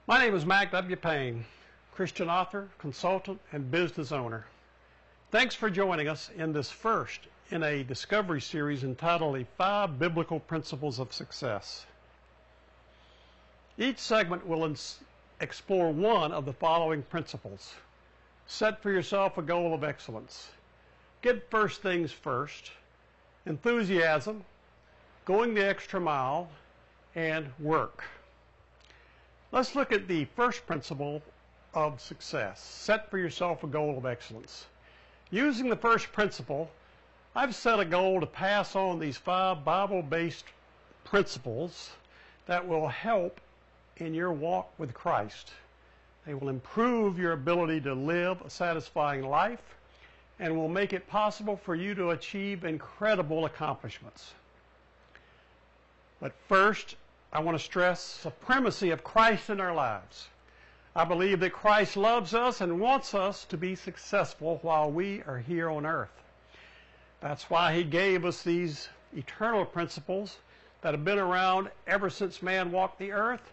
My name is Mac W. Payne, Christian author, consultant, and business owner. Thanks for joining us in this first in a discovery series entitled The 5 Biblical Principles of Success. Each segment will explore one of the following principles. Set for yourself a goal of excellence. Get first things first. Enthusiasm, going the extra mile, and work. Let's look at the first principle of success. Set for yourself a goal of excellence. Using the first principle, I've set a goal to pass on these 5 Bible-based principles that will help in your walk with Christ. They will improve your ability to live a satisfying life and will make it possible for you to achieve incredible accomplishments. But first, I want to stress the supremacy of Christ in our lives. I believe that Christ loves us and wants us to be successful while we are here on earth. That's why He gave us these eternal principles that have been around ever since man walked the earth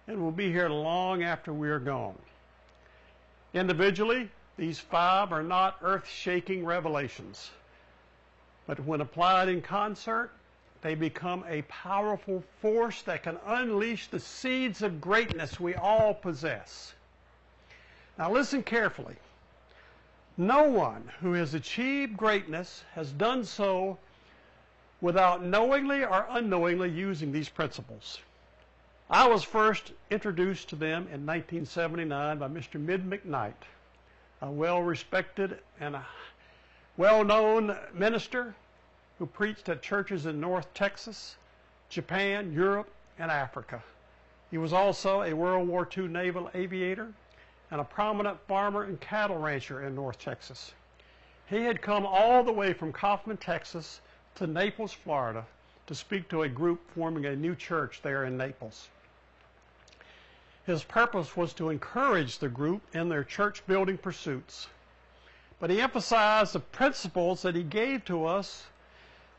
and will be here long after we are gone. Individually, these 5 are not earth-shaking revelations, but when applied in concert, they become a powerful force that can unleash the seeds of greatness we all possess. Now listen carefully. No one who has achieved greatness has done so without knowingly or unknowingly using these principles. I was first introduced to them in 1979 by Mr. Mid McKnight, a well-respected and a well-known minister who preached at churches in North Texas, Japan, Europe, and Africa. He was also a World War II naval aviator and a prominent farmer and cattle rancher in North Texas. He had come all the way from Kaufman, Texas to Naples, Florida to speak to a group forming a new church there in Naples. His purpose was to encourage the group in their church-building pursuits. But he emphasized the principles that he gave to us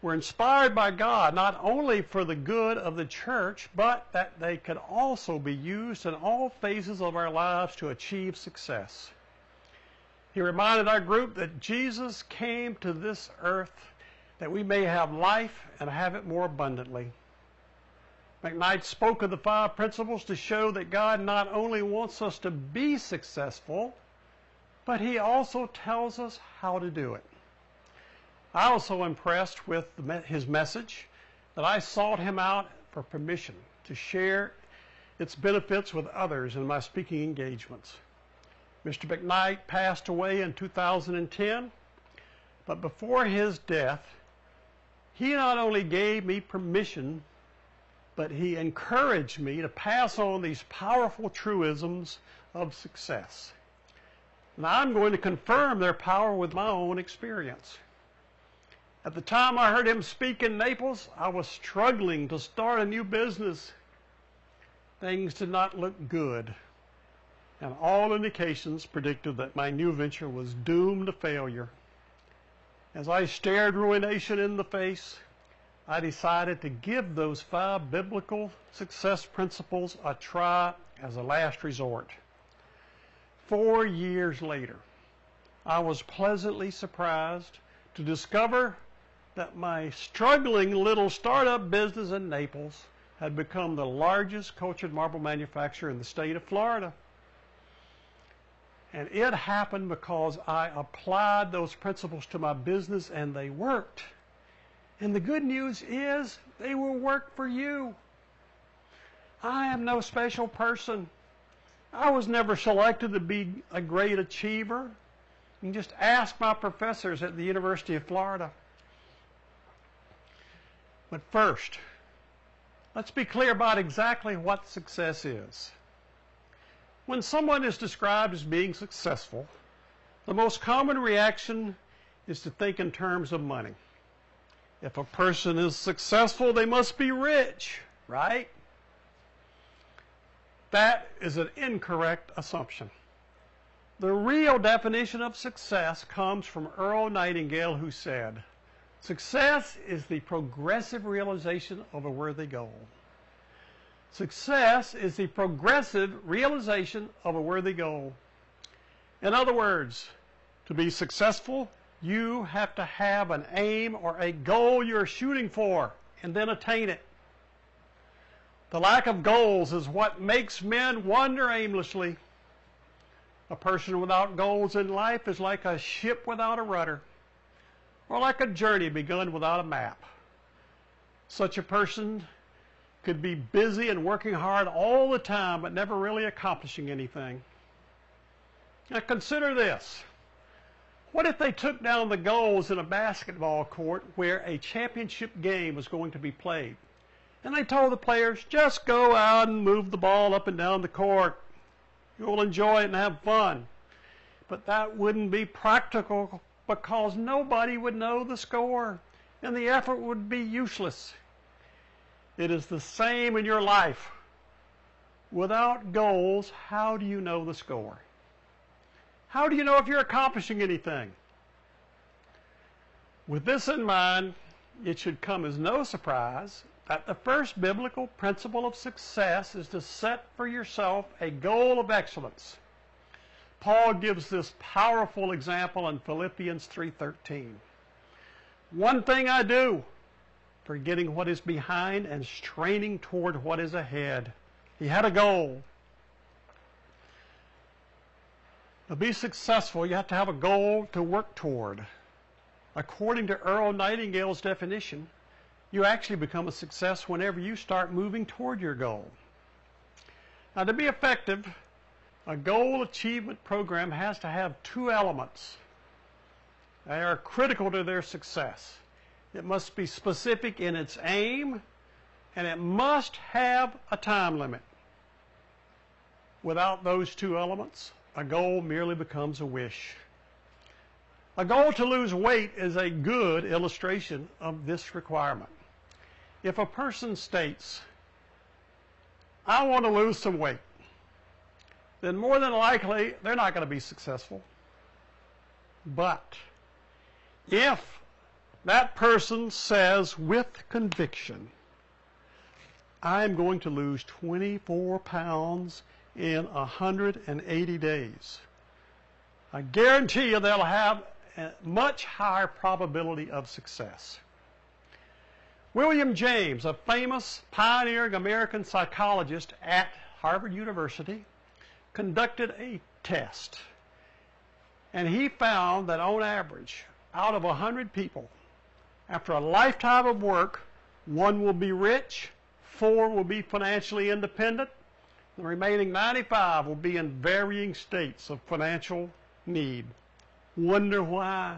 were inspired by God, not only for the good of the church, but that they could also be used in all phases of our lives to achieve success. He reminded our group that Jesus came to this earth that we may have life and have it more abundantly. McKnight spoke of the 5 principles to show that God not only wants us to be successful, but He also tells us how to do it. I was so impressed with his message that I sought him out for permission to share its benefits with others in my speaking engagements. Mr. McKnight passed away in 2010, but before his death, he not only gave me permission, but he encouraged me to pass on these powerful truisms of success. Now I'm going to confirm their power with my own experience. At the time I heard him speak in Naples, I was struggling to start a new business. Things did not look good, and all indications predicted that my new venture was doomed to failure. As I stared ruination in the face, I decided to give those 5 biblical success principles a try as a last resort. 4 years later, I was pleasantly surprised to discover that my struggling little startup business in Naples had become the largest cultured marble manufacturer in the state of Florida. And it happened because I applied those principles to my business and they worked. And the good news is they will work for you. I am no special person. I was never selected to be a great achiever. You can just ask my professors at the University of Florida. But first, let's be clear about exactly what success is. When someone is described as being successful, the most common reaction is to think in terms of money. If a person is successful, they must be rich, right? That is an incorrect assumption. The real definition of success comes from Earl Nightingale, who said, "Success is the progressive realization of a worthy goal." Success is the progressive realization of a worthy goal. In other words, to be successful, you have to have an aim or a goal you're shooting for and then attain it. The lack of goals is what makes men wander aimlessly. A person without goals in life is like a ship without a rudder, or like a journey begun without a map. Such a person could be busy and working hard all the time, but never really accomplishing anything. Now consider this. What if they took down the goals in a basketball court where a championship game was going to be played? And they told the players, just go out and move the ball up and down the court. You'll enjoy it and have fun. But that wouldn't be practical because nobody would know the score and the effort would be useless. It is the same in your life. Without goals, how do you know the score? How do you know if you're accomplishing anything? With this in mind, it should come as no surprise that the first biblical principle of success is to set for yourself a goal of excellence. Paul gives this powerful example in Philippians 3:13. One thing I do, forgetting what is behind and straining toward what is ahead. He had a goal. To be successful, you have to have a goal to work toward. According to Earl Nightingale's definition, you actually become a success whenever you start moving toward your goal. Now, to be effective, a goal achievement program has to have two elements. They are critical to their success. It must be specific in its aim, and it must have a time limit. Without those two elements, a goal merely becomes a wish. A goal to lose weight is a good illustration of this requirement. If a person states, I want to lose some weight, then more than likely they're not going to be successful. But if that person says with conviction, I'm going to lose 24 pounds in 180 days, I guarantee you they'll have a much higher probability of success. William James, a famous pioneering American psychologist at Harvard University, conducted a test. And he found that on average, out of 100 people, after a lifetime of work, 1 will be rich, 4 will be financially independent, the remaining 95 will be in varying states of financial need. Wonder why?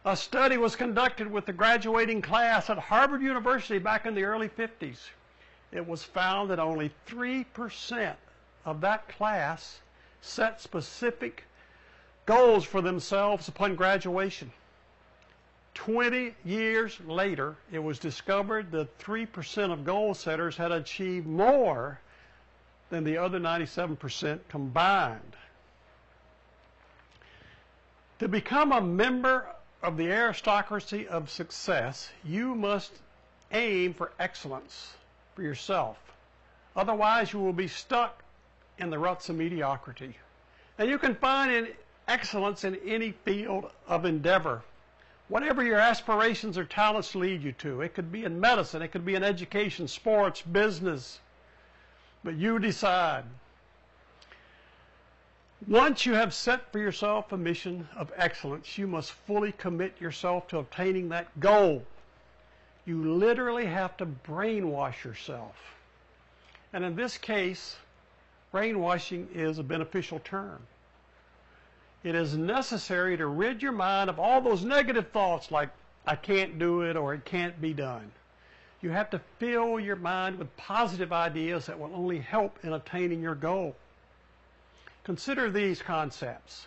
A study was conducted with the graduating class at Harvard University back in the early 50s. It was found that only 3% of that class set specific goals for themselves upon graduation. 20 years later, it was discovered that 3% of goal setters had achieved more than the other 97% combined. To become a member of the aristocracy of success, you must aim for excellence for yourself. Otherwise, you will be stuck in the ruts of mediocrity. And you can find excellence in any field of endeavor. Whatever your aspirations or talents lead you to. It could be in medicine, it could be in education, sports, business. But you decide. Once you have set for yourself a mission of excellence, you must fully commit yourself to obtaining that goal. You literally have to brainwash yourself. And in this case, brainwashing is a beneficial term. It is necessary to rid your mind of all those negative thoughts like, I can't do it or it can't be done. You have to fill your mind with positive ideas that will only help in attaining your goal. Consider these concepts.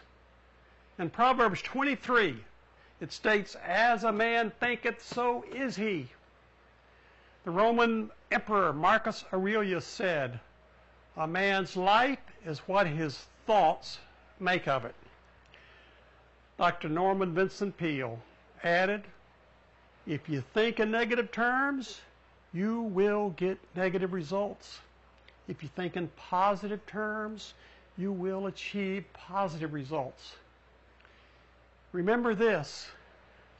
In Proverbs 23, it states, as a man thinketh, so is he. The Roman Emperor Marcus Aurelius said, a man's life is what his thoughts make of it. Dr. Norman Vincent Peale added, if you think in negative terms, you will get negative results. If you think in positive terms, you will achieve positive results. Remember this,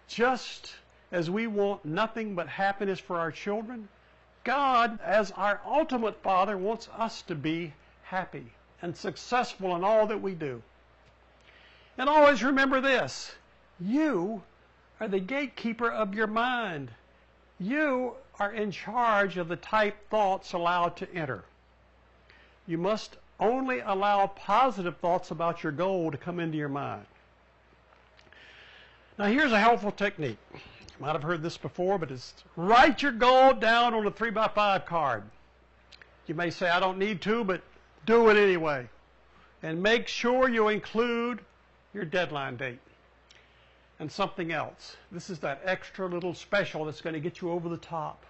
just as we want nothing but happiness for our children, God, as our ultimate Father, wants us to be happy and successful in all that we do. And always remember this, you are the gatekeeper of your mind. You are in charge of the type thoughts allowed to enter. You must only allow positive thoughts about your goal to come into your mind. Now here's a helpful technique. You might have heard this before, but it's write your goal down on a 3x5 card. You may say, I don't need to, but do it anyway. And make sure you include your deadline date. And something else. This is that extra little special that's going to get you over the top.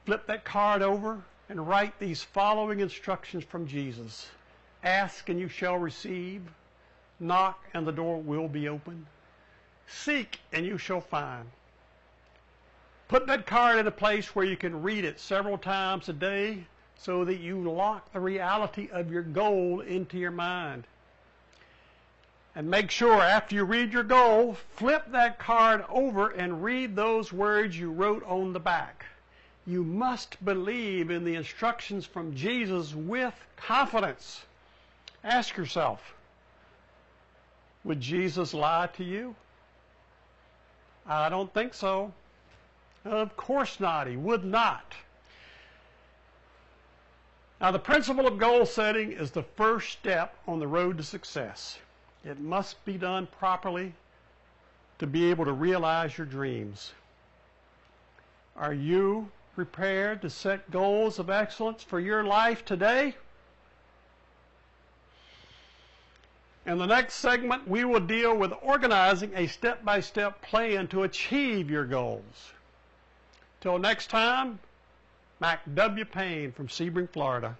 Flip that card over and write these following instructions from Jesus. Ask and you shall receive. Knock and the door will be opened. Seek and you shall find. Put that card in a place where you can read it several times a day so that you lock the reality of your goal into your mind. And make sure after you read your goal, flip that card over and read those words you wrote on the back. You must believe in the instructions from Jesus with confidence. Ask yourself, would Jesus lie to you? I don't think so. Of course not. He would not. Now, the principle of goal setting is the first step on the road to success. It must be done properly to be able to realize your dreams. Are you prepared to set goals of excellence for your life today? In the next segment, we will deal with organizing a step-by-step plan to achieve your goals. Till next time, Mac W. Payne from Sebring, Florida.